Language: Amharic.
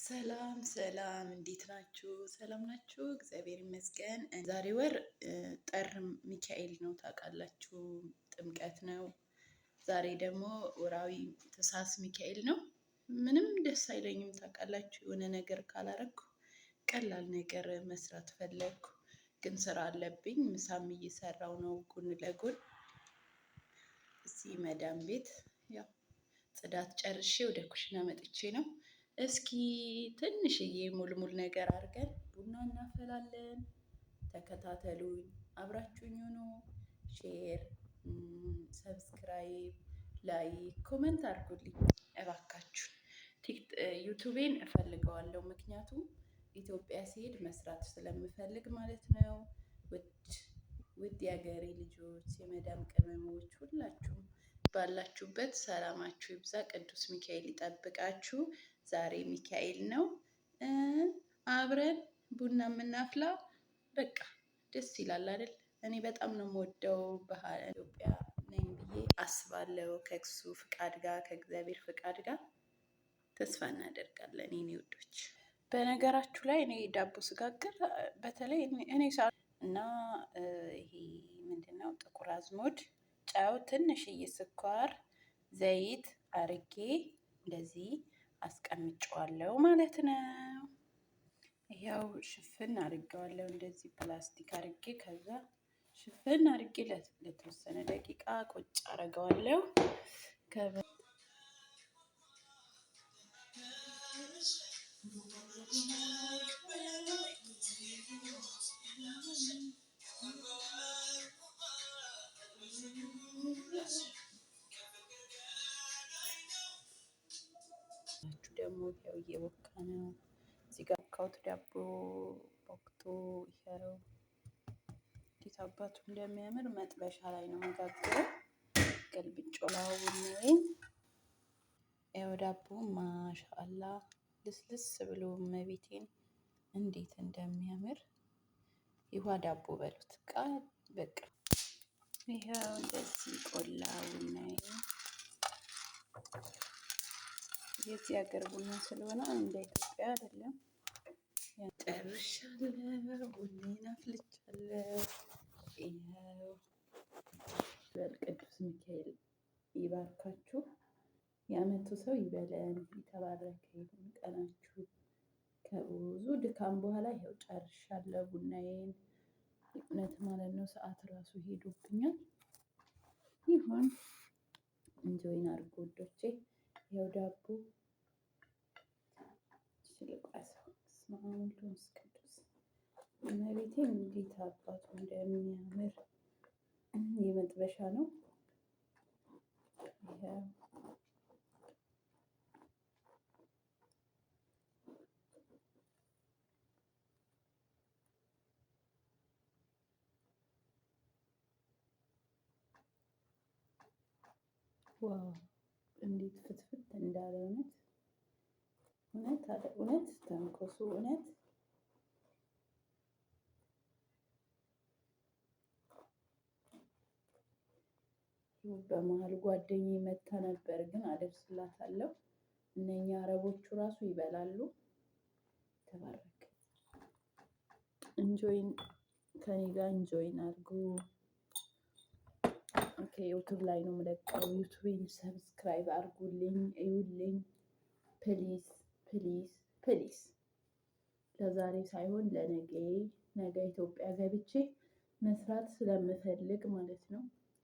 ሰላም ሰላም፣ እንዴት ናችሁ? ሰላም ናችሁ? እግዚአብሔር ይመስገን። ዛሬ ወር ጥር ሚካኤል ነው ታውቃላችሁ፣ ጥምቀት ነው። ዛሬ ደግሞ ወራዊ ታኅሣሥ ሚካኤል ነው። ምንም ደስ አይለኝም ታውቃላችሁ፣ የሆነ ነገር ካላረግኩ ቀላል ነገር መስራት ፈለግኩ፣ ግን ስራ አለብኝ። ምሳም እየሰራው ነው ጎን ለጎን እዚህ መዳም ቤት። ያው ጽዳት ጨርሼ ወደ ኩሽና መጥቼ ነው። እስኪ ትንሽዬ ሙልሙል ነገር አድርገን ቡና እናፈላለን። ተከታተሉኝ፣ አብራችሁኝ ሁኑ። ሼር፣ ሰብስክራይብ፣ ላይክ፣ ኮመንት አድርጉልኝ እባካችሁ። ዩቱቤን እፈልገዋለሁ፣ ምክንያቱም ኢትዮጵያ ሲሄድ መስራት ስለምፈልግ ማለት ነው። ውድ የሀገሬ ልጆች፣ የመዳም ቅመሞች ሁላችሁም ባላችሁበት ሰላማችሁ ይብዛ። ቅዱስ ሚካኤል ይጠብቃችሁ። ዛሬ ሚካኤል ነው። አብረን ቡና የምናፍላ በቃ ደስ ይላል አይደል? እኔ በጣም ነው የምወደው። ባህል ኢትዮጵያ ነኝ ብዬ አስባለሁ። ከእሱ ፍቃድ ጋር ከእግዚአብሔር ፍቃድ ጋር ተስፋ እናደርጋለን የኔ ውዶች። በነገራችሁ ላይ እኔ ዳቦ ስጋግር በተለይ እኔ እና ይሄ ምንድነው ጥቁር አዝሙድ፣ ጨው፣ ትንሽዬ ስኳር፣ ዘይት አርጌ እንደዚህ አስቀምጨዋለሁ ማለት ነው። ያው ሽፍን አርጌዋለሁ እንደዚህ ፕላስቲክ አርጌ፣ ከዛ ሽፍን አርጌ ለተወሰነ ደቂቃ ቁጭ አረገዋለሁ። ደግሞ ያው እየቦካ ነው። እዚህ ጋር ካውት ዳቦ ቦክቶ ይሄው እንዴት አባቱ እንደሚያምር መጥበሻ ላይ ነው መጋገረው። ገልብጬው ነው። ያው ዳቦ ማሻአላ ልስልስ ብሎ መቤቴን እንዴት እንደሚያምር ይዋ ዳቦ በሉት ቃል በቃ ይሄው እንደዚህ ቆላው ነው። የዚህ ሀገር ቡና ስለሆነ እንደ ኢትዮጵያ አይደለም። ጨርሻለሁ፣ ቡናዬን አፍልቻለሁ። ይኸው ቅዱስ ሚካኤል ይባርካችሁ፣ የዓመቱ ሰው ይበለን፣ የተባረከ ይሁን ቀናችሁ። ከብዙ ድካም በኋላ ይኸው ጨርሻለሁ ቡናዬን። እውነት ማለት ነው ሰዓት ራሱ ሄዶብኛል። ይሁን እንጆይን አድርጎ ወዶቼ። ይኸው ዳቦ ቅዱስ እመቤቴን እንዴት አባቱ እንደሚያምር የመጥበሻ ነው። ዋው እንዴት ፍትፍት እንዳለ እውነት ተንኮሱ እውነት በመሀል ጓደኛዬ መታ ነበር፣ ግን አደርስላታለሁ። እነኛ አረቦቹ ራሱ ይበላሉ። ተባረክ። እንጆይን ከኔ ጋር እንጆይን አድርጉ። ኦኬ ዩቱብ ላይ ነው የምለቀው። ዩቱቤን ሰብስክራይብ አድርጉልኝ፣ እዩልኝ ፕሊዝ ፕሊዝ ፕሊዝ። ለዛሬ ሳይሆን ለነገ፣ ነገ ኢትዮጵያ ገብቼ መስራት ስለምፈልግ ማለት ነው።